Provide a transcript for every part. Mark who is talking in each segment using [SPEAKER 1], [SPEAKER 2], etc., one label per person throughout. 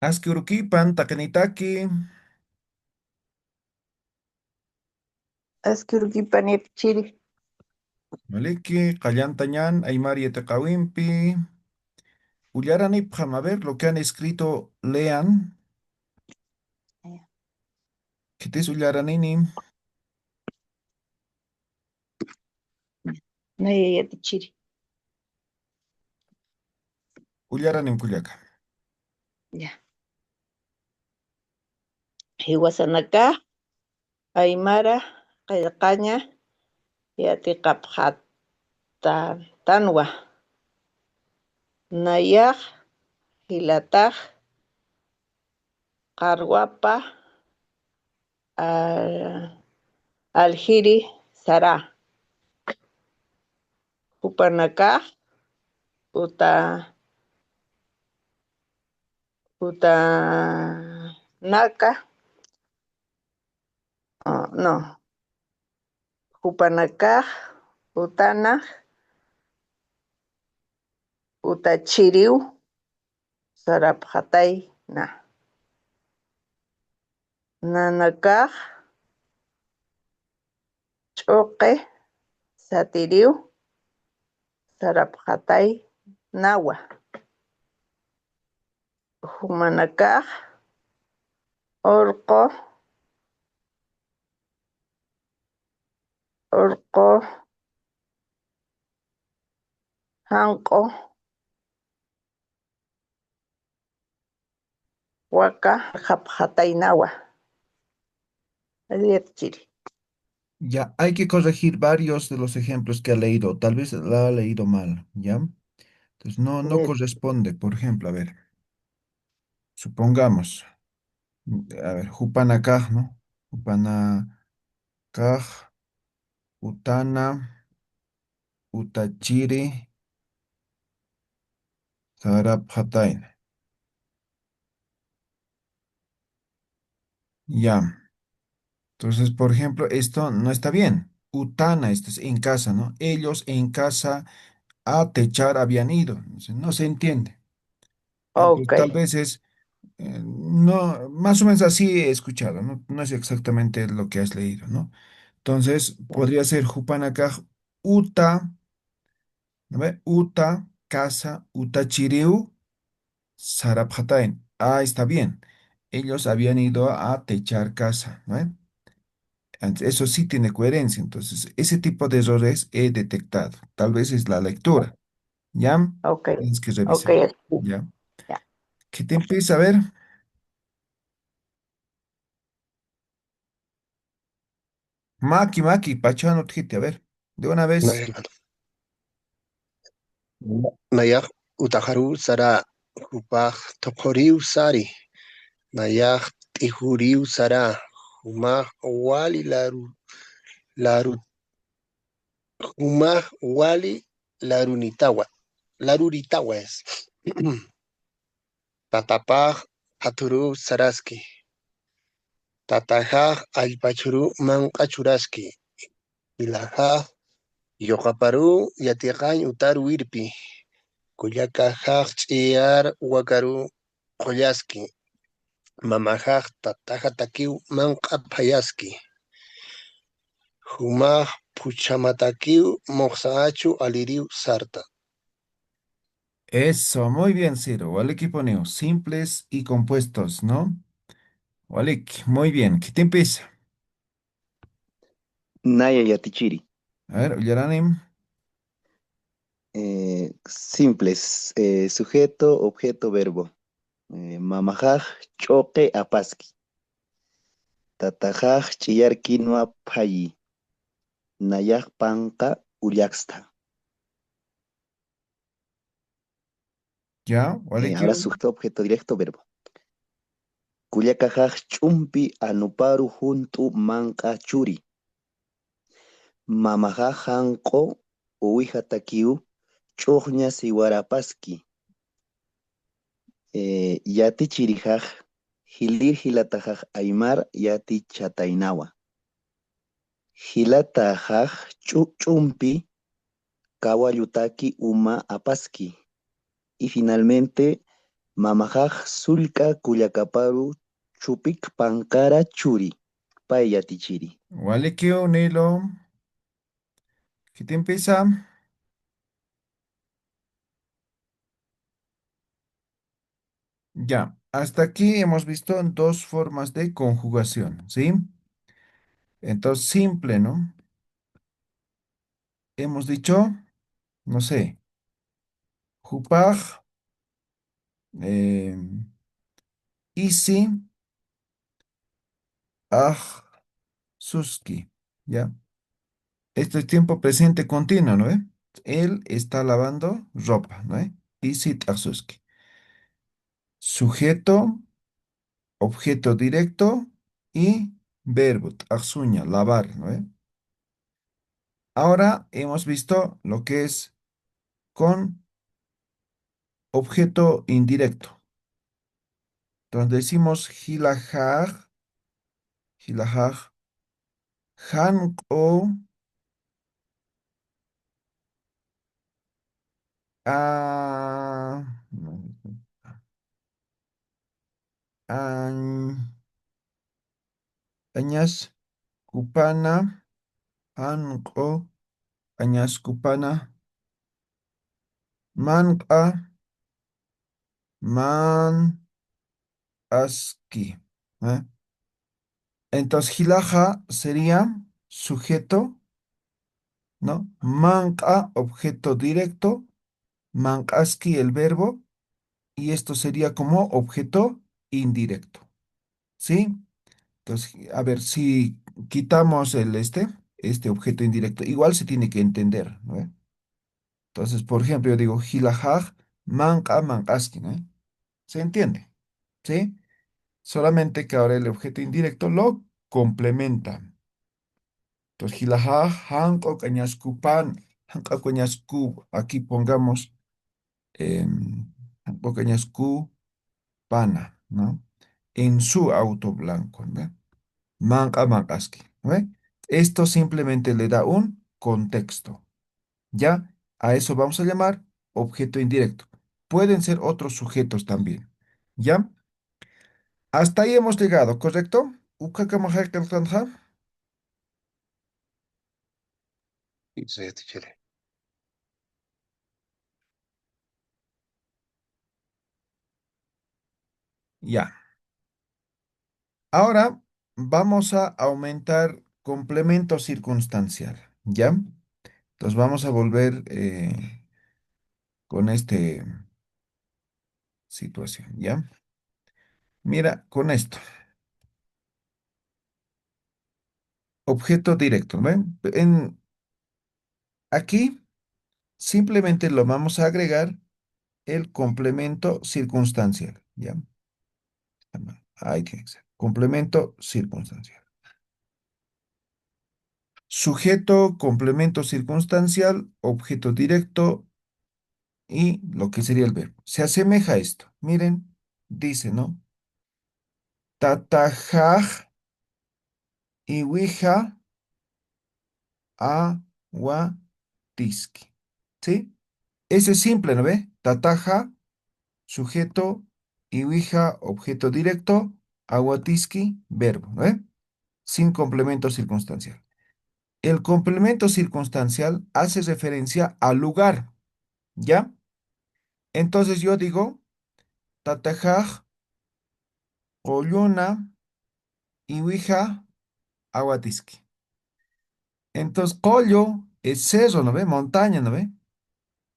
[SPEAKER 1] Aski urukipan, takanitaki,
[SPEAKER 2] Askurkipan yapchiri.
[SPEAKER 1] maliki, qallantañan, aymari etekawimpi, ullaranipjam, a ver lo que han escrito, lean, kitis ullaranini,
[SPEAKER 2] Naya yatichiri.
[SPEAKER 1] ullaranim kullaka.
[SPEAKER 2] Ya. Hiwasanaka, Aymara, Qillqaña, Yatiqapqata tanwa. Nayaq, Hilataq, Qarwapa, Aljiri, Sara. Upanakaq, Uta, Utanaka, no, Upanakaq, Utanaq, Utachiriw, Sarapqatayna. Nanakaq, Ch'uqi, Satiriw, Sarapqataynawa. Humanakaq, Urqu, Urqu, Hanq'u, Waka, Hapqataynawa. Aliyatchiri.
[SPEAKER 1] Ya, hay que corregir varios de los ejemplos que ha leído. Tal vez la ha leído mal, ¿ya? Entonces, no corresponde. Por ejemplo, a ver, supongamos, a ver, Jupanacaj, ¿no? Jupanacaj, Utana, Utachiri, Sarabhatain. Ya. Entonces, por ejemplo, esto no está bien. Utana, esto es en casa, ¿no? Ellos en casa a techar habían ido. Entonces, no se entiende. Entonces,
[SPEAKER 2] Ok,
[SPEAKER 1] tal vez es, no, más o menos así he escuchado, ¿no? No es exactamente lo que has leído, ¿no? Entonces, podría ser Jupanacaj, Uta, ¿no ve? Uta, casa, Utachiriu, Sarabhatain. Ah, está bien. Ellos habían ido a techar casa, ¿no ve? Eso sí tiene coherencia. Entonces, ese tipo de errores he detectado. Tal vez es la lectura. ¿Ya?
[SPEAKER 2] ok,
[SPEAKER 1] Tienes que
[SPEAKER 2] ok.
[SPEAKER 1] revisar. ¿Ya?
[SPEAKER 2] Ya.
[SPEAKER 1] ¿Qué te empieza a ver? Maki, maki, pachano, tjite, a ver. De una vez.
[SPEAKER 3] Nayak nayak utaharu sara hupaq toqoriw sari. Nayak tihuriw sara humaq wali laru humaq wali larunitawa. Laruritawa es. Tatapaq haturu saraski. Tatajaq allpachuru manqachuraski. Ilajaq yoqaparu yatiqañ utaru wirpi. Kuyaka haq ch'iyar wakaru qollaski. Mamahaq tataqa takiw manqa phayaski. Humaq puchamatakiw moqsaqachu aliriw sarta.
[SPEAKER 1] Eso, muy bien, Ciro. Waliki poneo. Simples y compuestos, ¿no? Waliki, muy bien. ¿Qué te empieza?
[SPEAKER 4] Naya Yatichiri.
[SPEAKER 1] A ver, Yaranim.
[SPEAKER 4] Simples. Sujeto, objeto, verbo. Mamajaj, choque, apaski. Tatajaj, chillar, quinoa, payi. Nayaj, panca, ullaxta.
[SPEAKER 1] ¿Ya? Waliki.
[SPEAKER 4] Ahora sujeto, objeto directo, verbo. Kuyakajaj, chumpi, anuparu, juntu, manca, churi. Mamajaj, hanko, uwija, takiu, chujña, siwarapaski. Yati chirijaj, hilir hilatajaj aymar yati chatainawa. Hilatajaj chumpi kawalutaki uma apaski. Y finalmente Mamajaj sulka kuyakaparu chupik pankara churi. Pay yatichiri.
[SPEAKER 1] Wale que Nilo. ¿Qué te empieza? Ya, hasta aquí hemos visto dos formas de conjugación, ¿sí? Entonces, simple, ¿no? Hemos dicho, no sé, jupaj, eh, isi, aj, suski, ¿ya? Esto es tiempo presente continuo, ¿no? Él está lavando ropa, ¿no? Isi, aj, suski. Sujeto, objeto directo y verbo, aksuña, lavar, ¿no? Ahora hemos visto lo que es con objeto indirecto. Entonces decimos hilajaj, hilajaj, hanko, a, añas kupana, hanko, añas kupana, manqa, man, aski. ¿Eh? Entonces hilaja sería sujeto, ¿no? Manqa, objeto directo, manqaski, el verbo, y esto sería como objeto indirecto, ¿sí? Entonces, a ver, si quitamos este objeto indirecto, igual se tiene que entender, ¿no? Entonces, por ejemplo, yo digo, hilajaj, manqa, manqaski, ¿no? ¿Se entiende? ¿Sí? Solamente que ahora el objeto indirecto lo complementa. Entonces, hilajaj, hanko, cañascupan, hanka, cañascu, aquí pongamos hanko, cañascu, pana, ¿no? En su auto blanco, ¿no? Manca mancaski, ¿ve? Esto simplemente le da un contexto, ¿ya? A eso vamos a llamar objeto indirecto. Pueden ser otros sujetos también, ¿ya? Hasta ahí hemos llegado, ¿correcto? Ukakamajakalkanja.
[SPEAKER 3] Sí, teacher.
[SPEAKER 1] Ya. Ahora vamos a aumentar complemento circunstancial, ¿ya? Entonces vamos a volver con esta situación, ¿ya? Mira, con esto. Objeto directo, ¿ven? Aquí simplemente lo vamos a agregar el complemento circunstancial, ¿ya? Ahí tiene que ser. Complemento circunstancial. Sujeto, complemento circunstancial, objeto directo y lo que sería el verbo. Se asemeja a esto. Miren, dice, ¿no? Tatajaj iwija aguatiski. ¿Sí? Ese es simple, ¿no ve? Tataja, sujeto, iwija, objeto directo, aguatiski, verbo, ¿no ve? Sin complemento circunstancial. El complemento circunstancial hace referencia al lugar, ¿ya? Entonces yo digo, tatajaj, colluna, iwija, aguatiski. Entonces, collo es cerro, ¿no ve? Montaña, ¿no ve?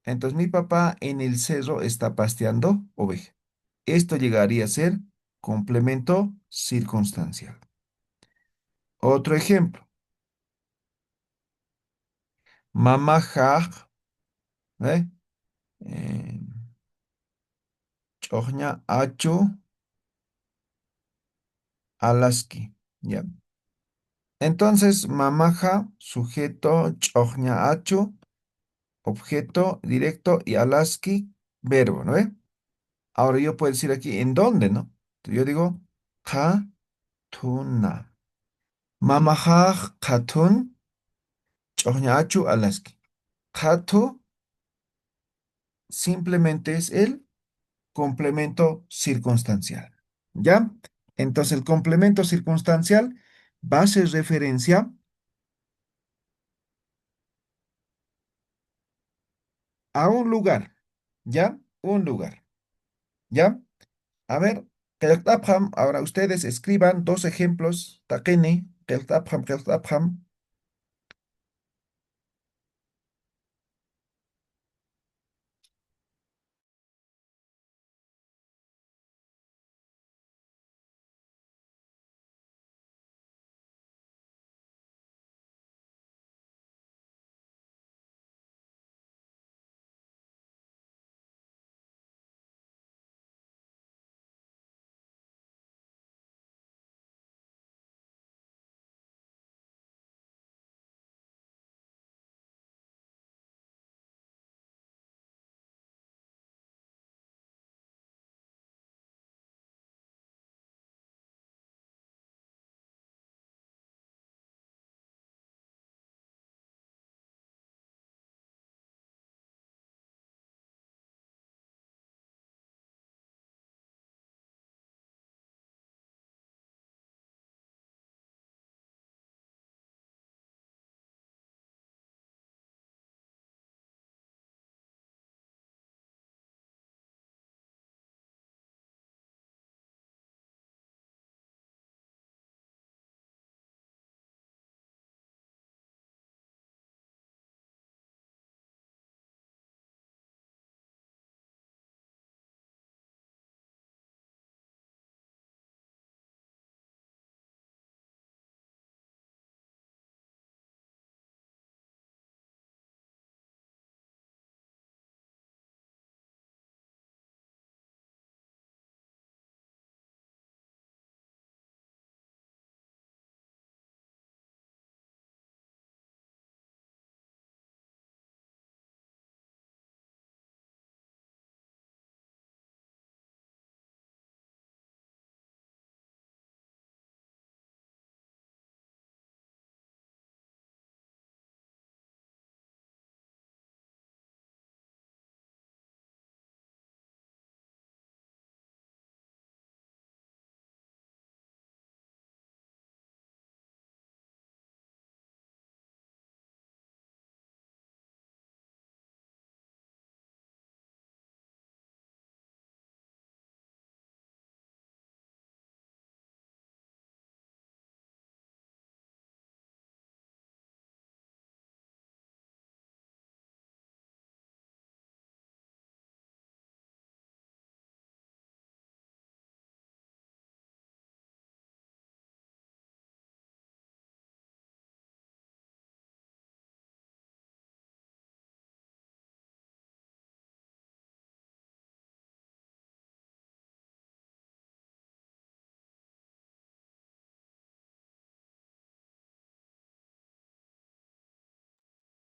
[SPEAKER 1] Entonces mi papá en el cerro está pasteando oveja. Esto llegaría a ser complemento circunstancial. Otro ejemplo. Mamajaj, ¿eh? Eh, chojña achu alaski. ¿Ya? Entonces, mamaja, sujeto, chojña achu, objeto directo y alaski, verbo, ¿no ve? Ahora yo puedo decir aquí, ¿en dónde, no? Yo digo, katuna. Mamajaj, katun, chojña achu alaski. Katu simplemente es el complemento circunstancial. ¿Ya? Entonces el complemento circunstancial va a hacer referencia a un lugar. ¿Ya? Un lugar. ¿Ya? A ver, Keltapham, ahora ustedes escriban dos ejemplos. Takeni, Keltapham, Keltapham.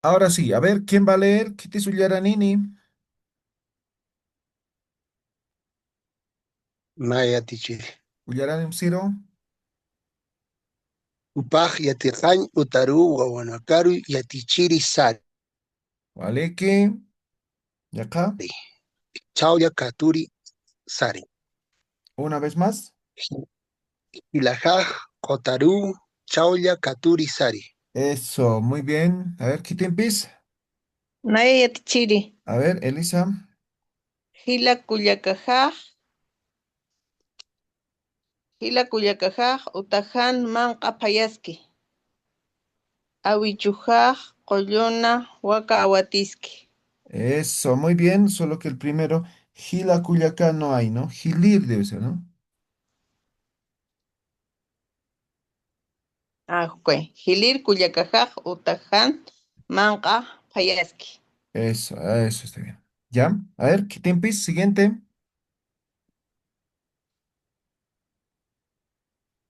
[SPEAKER 1] Ahora sí, a ver, ¿quién va a leer? Kiti Suyaranini.
[SPEAKER 3] Maya tichiri.
[SPEAKER 1] Uyaranim Siro.
[SPEAKER 3] Upaj yatiqañ utaru wawanakaru yatichiri sari.
[SPEAKER 1] Waleki. Yaka.
[SPEAKER 3] Chauya katuri sari.
[SPEAKER 1] Una vez más.
[SPEAKER 3] Ilajaj kotaru chauya katuri sari.
[SPEAKER 1] Eso, muy bien. A ver, Kitimpis.
[SPEAKER 2] Naya yatichiri.
[SPEAKER 1] A ver, Elisa.
[SPEAKER 2] Hila kuyakajaj utajan manqa payaski. Awichujaj qolluna waka awatiski.
[SPEAKER 1] Eso, muy bien. Solo que el primero, Gila Culiacán no hay, ¿no? Gilir debe ser, ¿no?
[SPEAKER 2] Hilir kuyakajaj utajan manqa payaski.
[SPEAKER 1] Eso está bien. ¿Ya? A ver, Kitimpis, siguiente.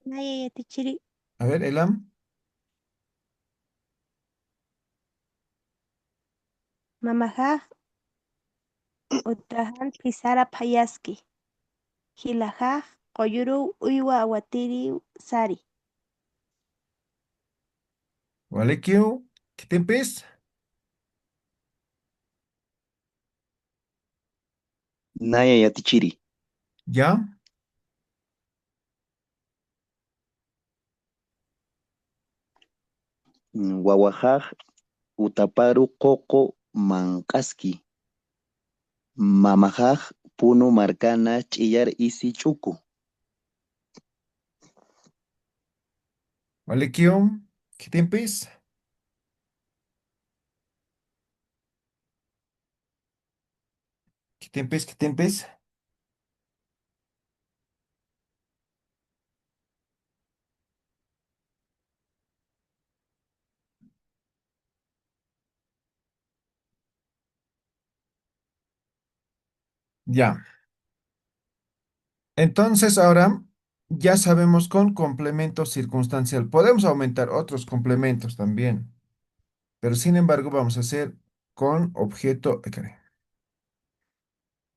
[SPEAKER 5] Naya yatichiri.
[SPEAKER 1] A ver, Elam.
[SPEAKER 5] Mamajaj utajan pisara payaski. Hilajaj qoyuru uywa awatiri sari.
[SPEAKER 1] Walekiu. Kitimpis.
[SPEAKER 4] Naya yatichiri.
[SPEAKER 1] ¿Ya?
[SPEAKER 4] Wawajaj utaparu coco manqaski. Mamajaj puno marcana chillar isi chuku.
[SPEAKER 1] ¿Vale, Kion? ¿Qué tiempes? ¿Qué tiempes? ¿Qué tiempes? Ya. Entonces ahora ya sabemos con complemento circunstancial. Podemos aumentar otros complementos también, pero sin embargo vamos a hacer con objeto, caray,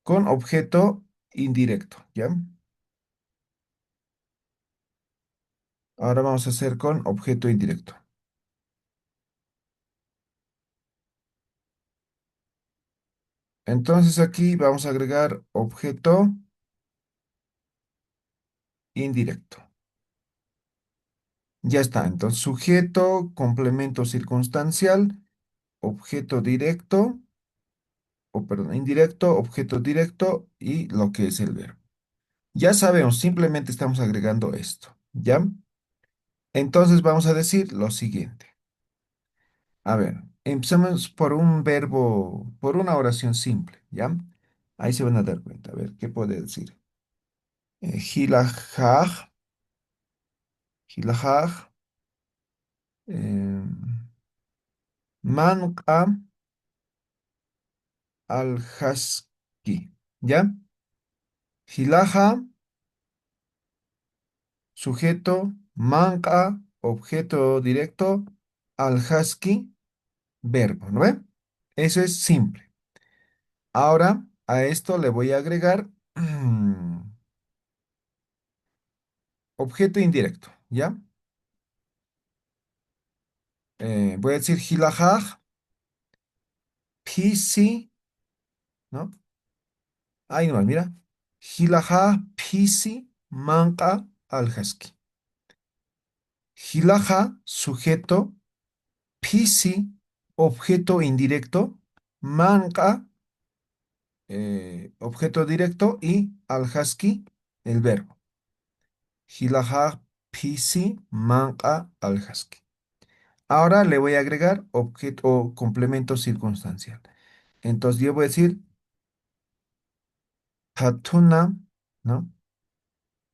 [SPEAKER 1] con objeto indirecto, ¿ya? Ahora vamos a hacer con objeto indirecto. Entonces aquí vamos a agregar objeto indirecto. Ya está. Entonces sujeto, complemento circunstancial, objeto directo, o perdón, indirecto, objeto directo y lo que es el verbo. Ya sabemos, simplemente estamos agregando esto, ¿ya? Entonces vamos a decir lo siguiente. A ver, empecemos por un verbo, por una oración simple, ¿ya? Ahí se van a dar cuenta. A ver, ¿qué puede decir? Hilajaj, hilajaj, manqa alhaski, ¿ya? Hilaja, sujeto, manqa, objeto directo, alhaski, verbo, ¿no ve? Eso es simple. Ahora a esto le voy a agregar objeto indirecto, ¿ya? Voy a decir hilajaj, pisi, ¿no? Ahí nomás, mira. Hilajaj, pisi, manqa, alhaski. Hilaja, sujeto, pisi, objeto indirecto, manqa, objeto directo y alhaski, el verbo. Hilaja, pisi, manqa, alhaski. Ahora le voy a agregar objeto o complemento circunstancial. Entonces yo voy a decir katuna, ¿no?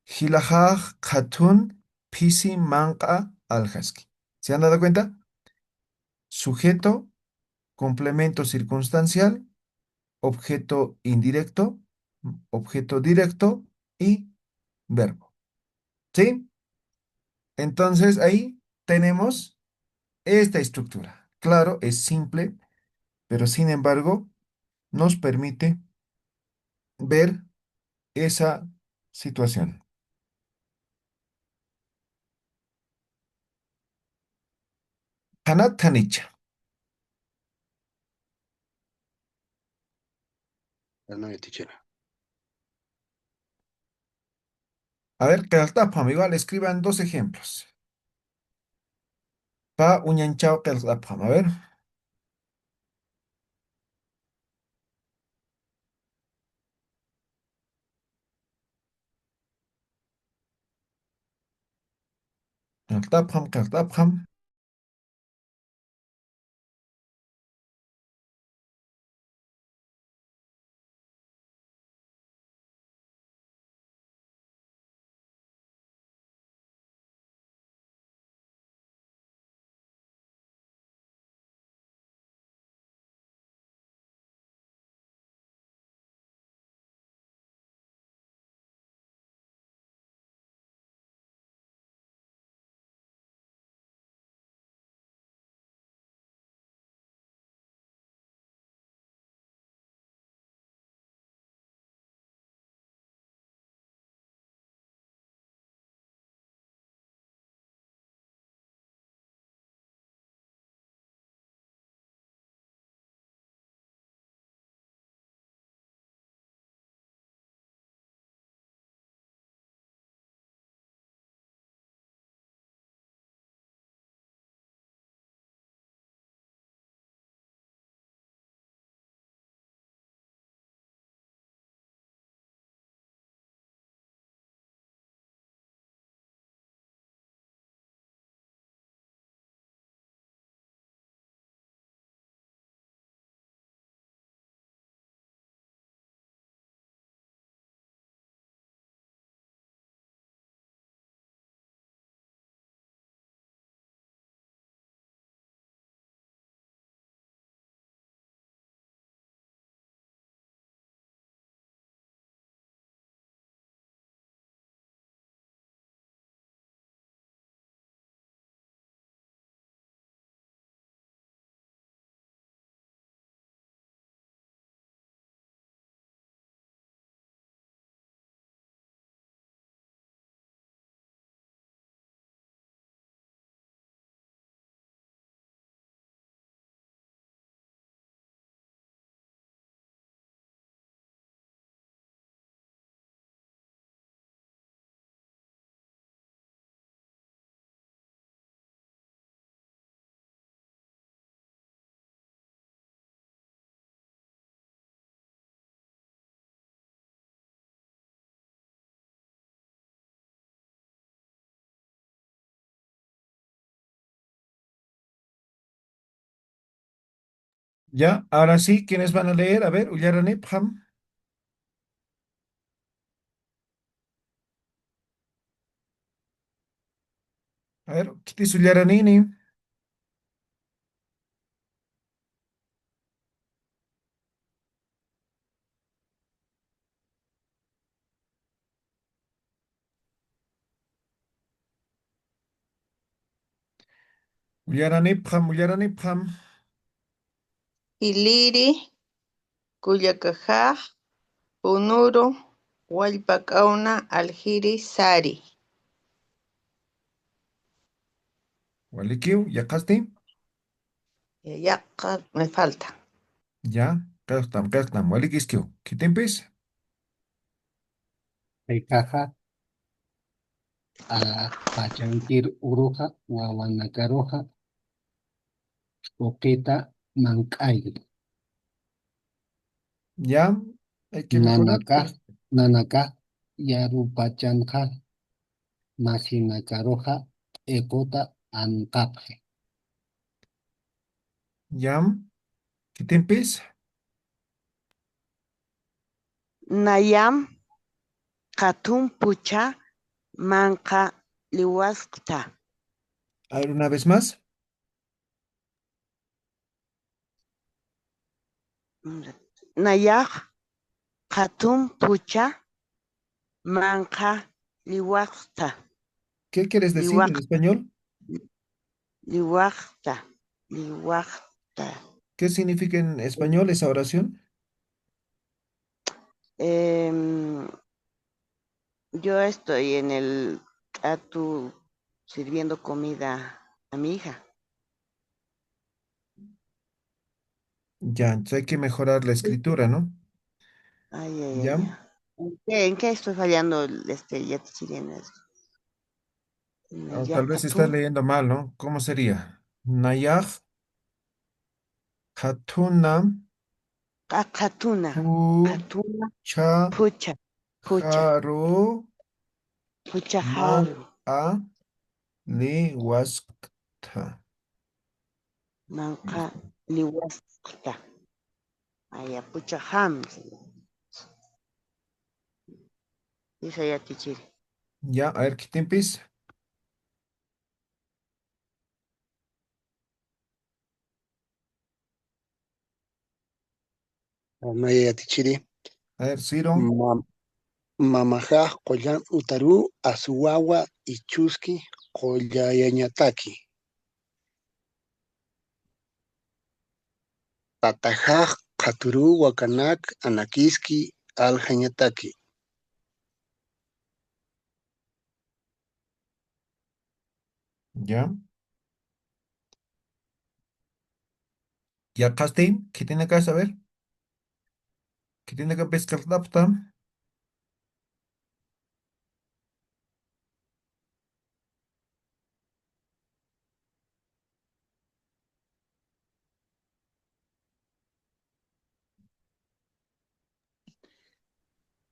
[SPEAKER 1] Hilajaj, katun, pisi, manqa, alhaski. ¿Se han dado cuenta? Sujeto, complemento circunstancial, objeto indirecto, objeto directo y verbo. ¿Sí? Entonces ahí tenemos esta estructura. Claro, es simple, pero sin embargo nos permite ver esa situación. Hanat Tanicha.
[SPEAKER 3] Ah, no, teacher.
[SPEAKER 1] A ver, que tapa, igual escriban dos ejemplos. Pa uñanchao que tapa. A ver, que tapa. Ya, ahora sí, ¿quiénes van a leer? A ver, Ullaranip, Ham. A ver, Kitis Ullaranini. Ullaranip, Ham, Ullaranip, Ham.
[SPEAKER 2] Hiliri, Kuyakajaj, Punuru, Wallpakauna, Aljiri, Sari.
[SPEAKER 1] Walikiu, Yakasti.
[SPEAKER 2] Yaqa, me falta.
[SPEAKER 1] Ya, Kaktam, Walikiskiu. Kitimpis.
[SPEAKER 6] Kaykaja a Pachanquir Uruja, Guawanacaroja, Oqueta, Mancay,
[SPEAKER 1] Ya, hay que mejorar.
[SPEAKER 6] Nanacá, Nanacá, Yarupachanja, Masinacaroja, Ecota, Ancapje,
[SPEAKER 1] Ya, Kitimpis.
[SPEAKER 7] Nayam katun pucha manqa liwasqta.
[SPEAKER 1] A ver, una vez más.
[SPEAKER 7] Nayaq katun pucha manqa liwasqta.
[SPEAKER 1] ¿Qué quieres decir
[SPEAKER 7] Liwaq
[SPEAKER 1] en español?
[SPEAKER 7] liwaqta. Liwaqta.
[SPEAKER 1] ¿Qué significa en español esa oración?
[SPEAKER 7] Em, yo estoy en el Atu sirviendo comida a mi hija.
[SPEAKER 1] Ya, entonces hay que mejorar la escritura, ¿no?
[SPEAKER 7] Ay, ay,
[SPEAKER 1] Ya.
[SPEAKER 7] ay. En qué estoy fallando, Yatsiri,
[SPEAKER 1] O tal vez estás
[SPEAKER 7] Nayaqatun?
[SPEAKER 1] leyendo mal, ¿no? ¿Cómo sería? Nayaj, Hatuna,
[SPEAKER 7] Katuna. Katuna
[SPEAKER 1] Pucha,
[SPEAKER 7] pucha. Pucha.
[SPEAKER 1] Haru,
[SPEAKER 7] Pucha
[SPEAKER 1] Man,
[SPEAKER 7] haru.
[SPEAKER 1] A, Li, Waskta.
[SPEAKER 7] Manqa liwasqta. Aya, pucha ham. Dice ya tichiri.
[SPEAKER 1] Ya, a ver, ¿qué te empieza?
[SPEAKER 3] Maya Yatichiri.
[SPEAKER 1] A ver, Ciro,
[SPEAKER 3] Mamajaj Koyan Utaru, Azuawa Ichuski, Koyayañataki. Tatajaj Katuru Wakanak Anakiski Aljañataki.
[SPEAKER 1] ya. Ya, Casting, ¿qué tiene que saber? ¿Qué tiene que pescar?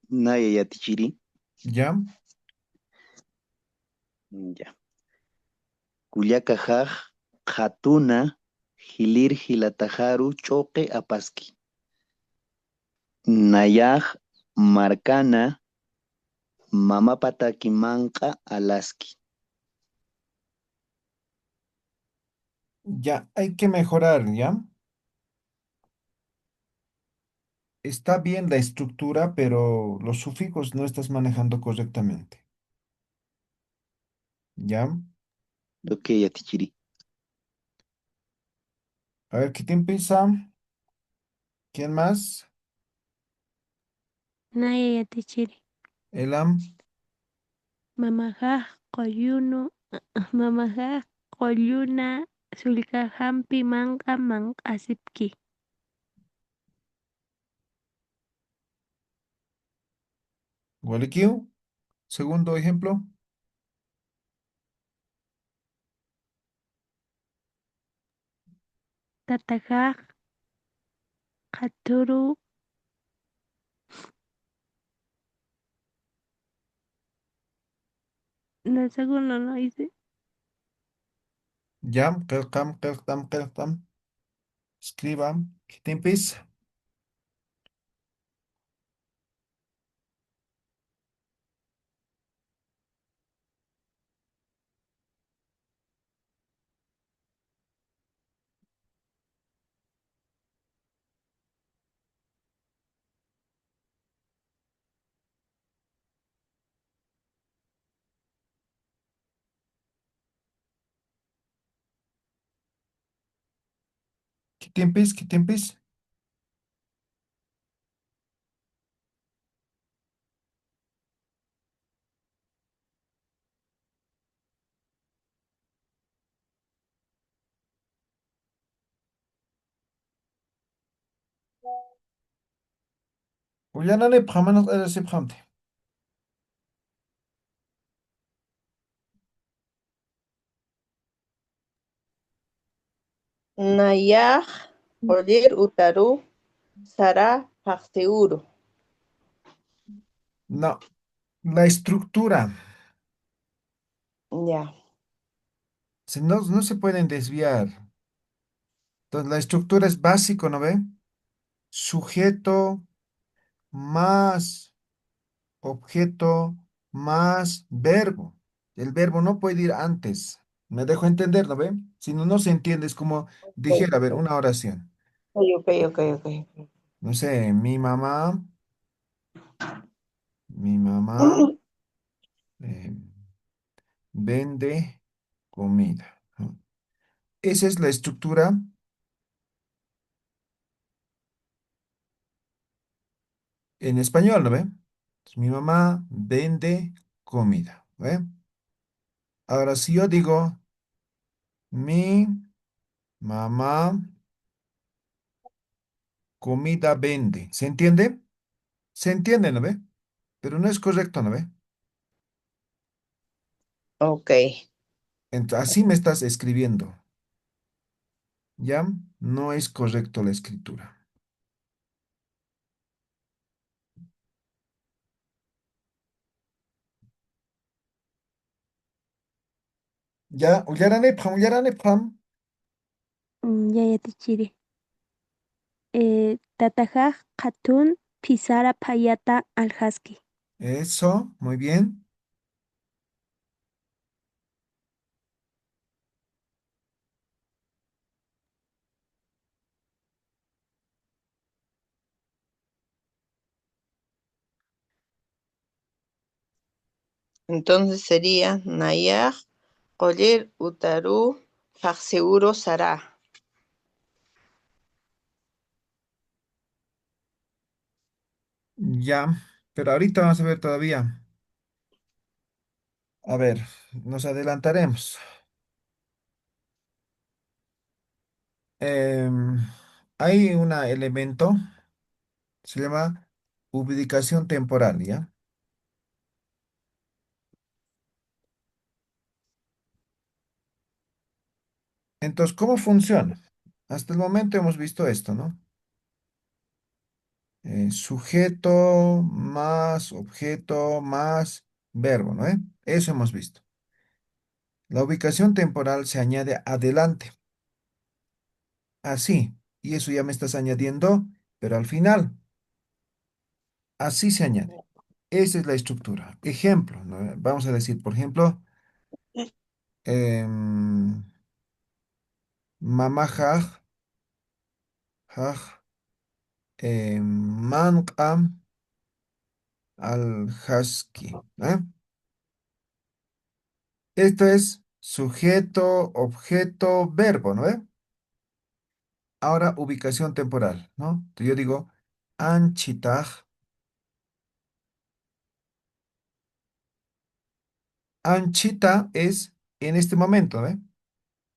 [SPEAKER 4] Naya Yatichiri.
[SPEAKER 1] Ya,
[SPEAKER 4] Ya. Kuyakajaj, Hatuna, Hilir Hilatajaru, Choque Apaski. Nayaj, Marcana, Mama Patakimanka, Alaski.
[SPEAKER 1] ya, hay que mejorar, ¿ya? Está bien la estructura, pero los sufijos no estás manejando correctamente. ¿Ya?
[SPEAKER 4] Ok, Yatichiri.
[SPEAKER 1] A ver, ¿qué te empieza? ¿Quién más?
[SPEAKER 5] Naya yatichiri.
[SPEAKER 1] Elam.
[SPEAKER 5] Mamajaj qoyunu. Mamajaj qoyuna sullkahampi manqa manqasipki.
[SPEAKER 1] Gualequío. Segundo ejemplo.
[SPEAKER 5] Tatajaj qhaturu. No, el segundo no hice.
[SPEAKER 1] Yam, kelkam, kelktam, kelktam. Escriba. ¿Qué empieza? ¿Qué empieza? ¿Qué empieza? Ullana le pramana se pramte.
[SPEAKER 2] Nayaj, oler utaru, sara, paqtiuru.
[SPEAKER 1] No, la estructura.
[SPEAKER 2] Ya,
[SPEAKER 1] No se pueden desviar. Entonces, la estructura es básico, ¿no ve? Sujeto más objeto más verbo. El verbo no puede ir antes. Me dejo entender, ¿no ve? Si no, no se entiende. Es como dijera, a ver, una oración.
[SPEAKER 2] ok, ok, ok.
[SPEAKER 1] No sé, mi mamá eh, vende comida, ¿no? Esa es la estructura en español, ¿no ve? Entonces, mi mamá vende comida, ¿ve? Ahora, si yo digo, mi mamá comida vende, ¿se entiende? Se entiende, ¿no ve? Pero no es correcto, ¿no ve?
[SPEAKER 2] Ok,
[SPEAKER 1] Así me estás escribiendo, ¿ya? No es correcto la escritura. Ya, ullaranepam.
[SPEAKER 5] Ya tichiri. Tatajaj katun pisara payata alhaski.
[SPEAKER 1] Eso, muy bien.
[SPEAKER 2] entonces sería Nayaj, oler utaru, paqtiuru, sara.
[SPEAKER 1] Ya, pero ahorita vamos a ver todavía. A ver, nos adelantaremos. Em, Hay un elemento, se llama ubicación temporal, ¿ya? Entonces, ¿cómo funciona? Hasta el momento hemos visto esto, ¿no? Sujeto más objeto más verbo, ¿no? Eso hemos visto. La ubicación temporal se añade adelante, así, y eso ya me estás añadiendo, pero al final, así se añade. Esa es la estructura. Ejemplo, ¿no? Vamos a decir, por ejemplo, em, mamá jaj, manqa al husky, ¿eh? Esto es sujeto, objeto, verbo, ¿no? Ahora ubicación temporal, ¿no? Entonces yo digo, anchitaj. Anchita es en este momento, ¿eh?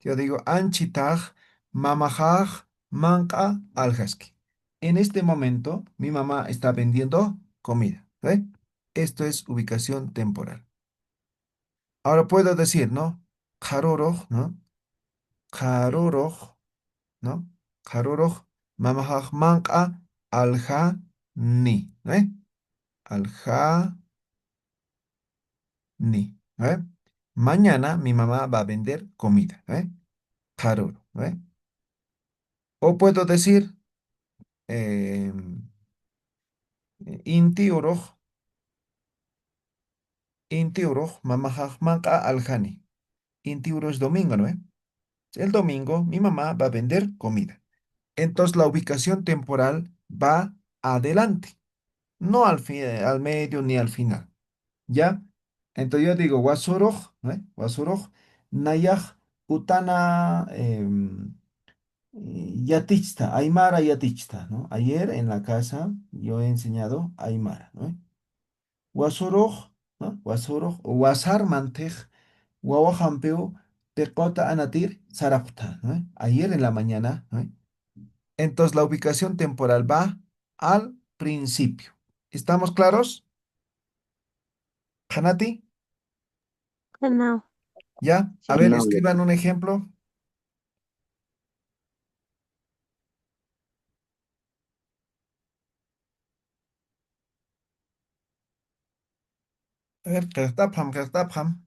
[SPEAKER 1] Yo digo, anchitaj, mamajaj, manca aljaski. En este momento, mi mamá está vendiendo comida, ¿eh? Esto es ubicación temporal. Ahora puedo decir, ¿no? Jaroroj, ¿no? Jaroroj, ¿no? Jaroroj, mamajaj, manca alja ni, ¿eh? Alja ni, ¿eh? Mañana mi mamá va a vender comida, ¿eh? Harur, ¿eh? O puedo decir, eh, inti uruq, mamajaq manqa aljani. Inti uruq es domingo, ¿no? El domingo mi mamá va a vender comida. Entonces la ubicación temporal va adelante, no al medio ni al final. ¿Ya? Entonces yo digo, Wasuruj, ¿no? Wasuruj, Nayaj, Utana, Yatichta, Aymara Yatichta, ¿no? Ayer en la casa yo he enseñado Aymara, ¿no? Wasuruj, ¿no? Wasuruj, Wasar Mantej, Wawajampeu, Pecota Anatir, Sarapta, ¿no? Ayer en la mañana, ¿no? Entonces la ubicación temporal va al principio. ¿Estamos claros? Hanati,
[SPEAKER 5] Genau.
[SPEAKER 1] ¿ya? A
[SPEAKER 2] Sí.
[SPEAKER 1] ver,
[SPEAKER 4] No,
[SPEAKER 1] escriban un ejemplo. A ver, qeqtapham.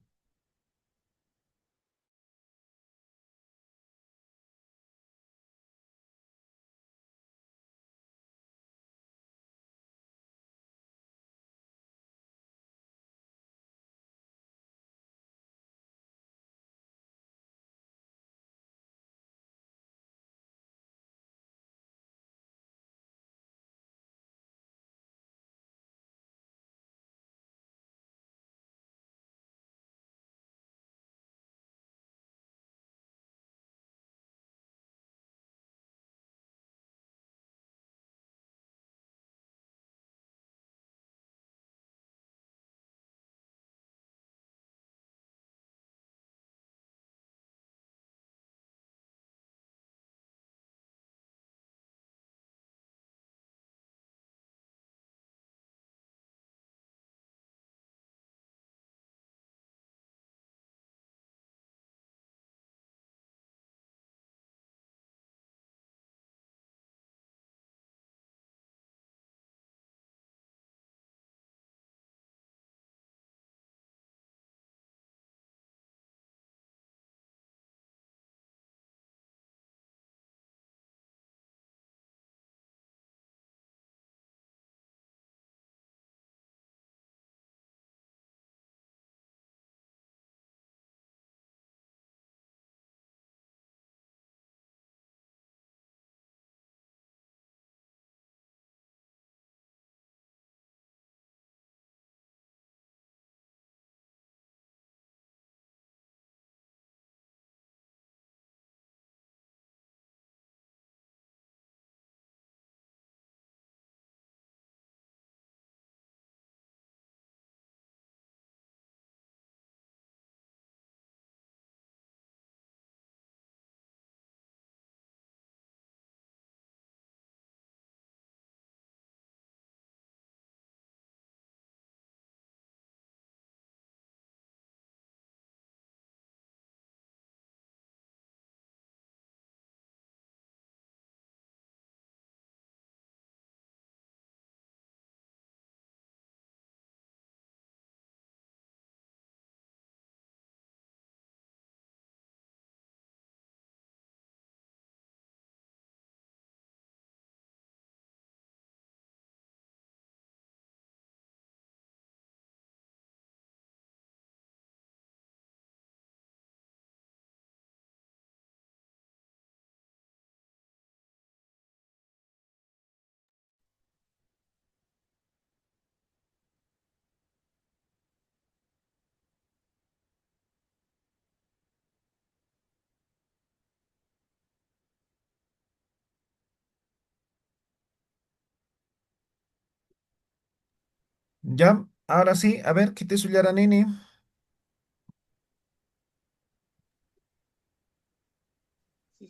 [SPEAKER 1] Ya, ahora sí, a ver, quite su nini.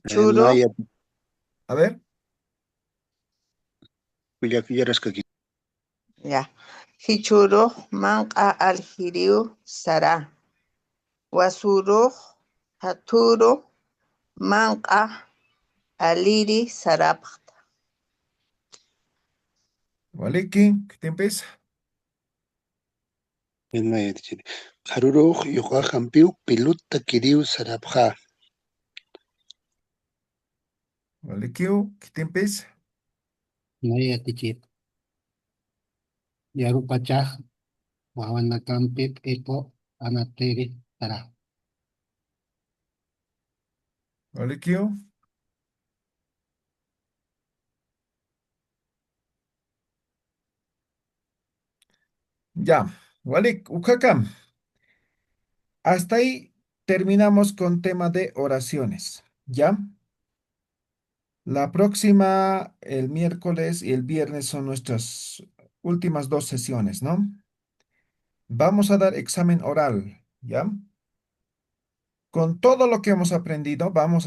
[SPEAKER 2] Churo,
[SPEAKER 3] Naya,
[SPEAKER 1] A ver,
[SPEAKER 3] Kuyakuyaras
[SPEAKER 2] ya. Hichuro, manqa alhiriu, sara. Wasuro, haturo, manqa aliri, sarapta.
[SPEAKER 1] Waliki, ¿qué te empieza?
[SPEAKER 3] Naya, Haruro, Yoga Hampiu, Piluta Kiriu Sarabha.
[SPEAKER 1] Waliki, ¿qué te empieza?
[SPEAKER 6] No ya teacher. Yarupachaj, Wawanakampip, Epo, Anateri, Tara.
[SPEAKER 1] ¿Vale, Kio? Ya, vale, Ukaka. Hasta ahí terminamos con tema de oraciones. ¿Ya? La próxima, el miércoles y el viernes son nuestras últimas dos sesiones, ¿no? Vamos a dar examen oral, ¿ya? Con todo lo que hemos aprendido, vamos a